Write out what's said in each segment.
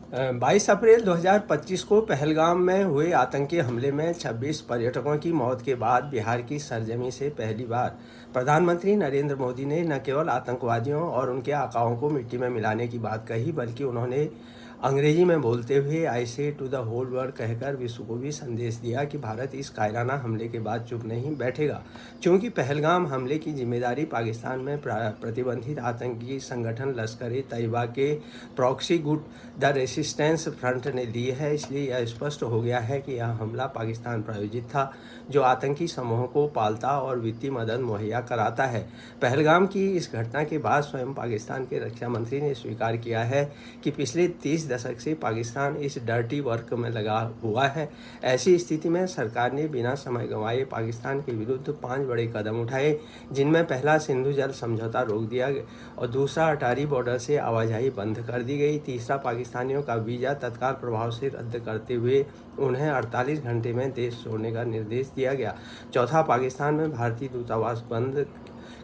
22 अप्रैल 2025 को पहलगाम में हुए आतंकी हमले में 26 पर्यटकों की मौत के बाद बिहार की सरजमी से पहली बार प्रधानमंत्री नरेंद्र मोदी ने न केवल आतंकवादियों और उनके आकाओं को मिट्टी में मिलाने की बात कही, बल्कि उन्होंने अंग्रेजी में बोलते हुए आई से टू द होल वर्ल्ड कहकर विश्व को भी संदेश दिया कि भारत इस कायराना हमले के बाद चुप नहीं बैठेगा। चूंकि पहलगाम हमले की जिम्मेदारी पाकिस्तान में प्रतिबंधित आतंकी संगठन लश्कर-ए-तैयबा के प्रॉक्सी गुट द रेसिस्टेंस फ्रंट ने ली है, इसलिए यह स्पष्ट हो गया है कि यह हमला पाकिस्तान प्रायोजित था, जो आतंकी समूहों को पालता और वित्तीय मदद मुहैया कराता है। पहलगाम की इस घटना के बाद स्वयं पाकिस्तान के रक्षा मंत्री ने स्वीकार किया है कि पिछले 30 दशक से पाकिस्तान इस डर्टी वर्क में लगा हुआ है। ऐसी स्थिति में सरकार ने बिना समय गंवाए पाकिस्तान के विरुद्ध 5 बड़े कदम उठाए, जिनमें पहला सिंधु जल समझौता रोक दिया और दूसरा अटारी बॉर्डर से आवाजाही बंद कर दी गई। तीसरा, पाकिस्तानियों का वीज़ा तत्काल प्रभाव से रद्द करते हुए उन्हें 48 घंटे में देश छोड़ने का निर्देश दिया गया। चौथा, पाकिस्तान में भारतीय दूतावास बंद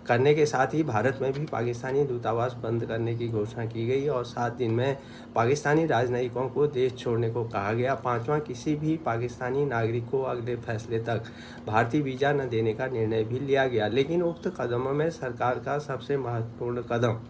करने के साथ ही भारत में भी पाकिस्तानी दूतावास बंद करने की घोषणा की गई और 7 दिन में पाकिस्तानी राजनयिकों को देश छोड़ने को कहा गया। पांचवा, किसी भी पाकिस्तानी नागरिक को अगले फैसले तक भारतीय वीज़ा न देने का निर्णय भी लिया गया। लेकिन उक्त कदमों में सरकार का सबसे महत्वपूर्ण कदम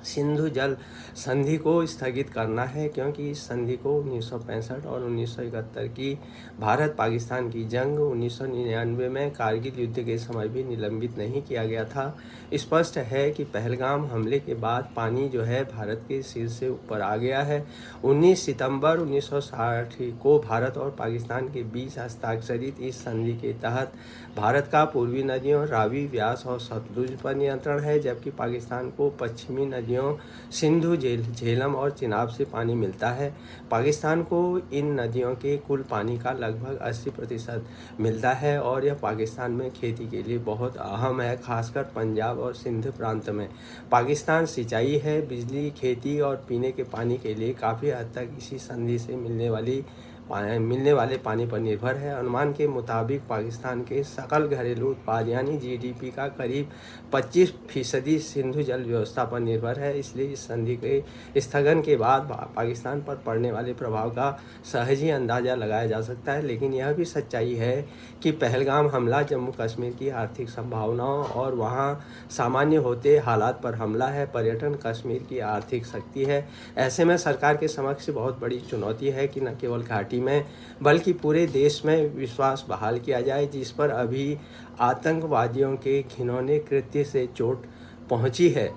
सिंधु जल संधि को स्थगित करना है, क्योंकि इस संधि को 1965 और 1971 की भारत पाकिस्तान की जंग, 1999 में कारगिल युद्ध के समय भी निलंबित नहीं किया गया था। स्पष्ट है कि पहलगाम हमले के बाद पानी जो है भारत के सिर से ऊपर आ गया है। 19 सितंबर 1960 को भारत और पाकिस्तान के बीच हस्ताक्षरित इस संधि के तहत भारत का पूर्वी नदियों रावी, व्यास और सतलुज पर नियंत्रण है, जबकि पाकिस्तान को पश्चिमी नदियों सिंधु, झेलम और चिनाब से पानी मिलता है। पाकिस्तान को इन नदियों के कुल पानी का लगभग 80% मिलता है और यह पाकिस्तान में खेती के लिए बहुत अहम है, खासकर पंजाब और सिंध प्रांत में। पाकिस्तान सिंचाई है, बिजली, खेती और पीने के पानी के लिए काफ़ी हद तक इसी संधि से मिलने वाले पानी पर निर्भर है। अनुमान के मुताबिक पाकिस्तान के सकल घरेलू उत्पाद यानी जीडीपी का करीब 25% सिंधु जल व्यवस्था पर निर्भर है। इसलिए इस संधि के स्थगन के बाद पाकिस्तान पर पड़ने वाले प्रभाव का सहज ही अंदाज़ा लगाया जा सकता है। लेकिन यह भी सच्चाई है कि पहलगाम हमला जम्मू कश्मीर की आर्थिक संभावनाओं और वहाँ सामान्य होते हालात पर हमला है। पर्यटन कश्मीर की आर्थिक शक्ति है। ऐसे में सरकार के समक्ष बहुत बड़ी चुनौती है कि न केवल घाटी में बल्कि पूरे देश में विश्वास बहाल किया जाए, जिस पर अभी आतंकवादियों के घिनौने कृत्य से चोट पहुंची है।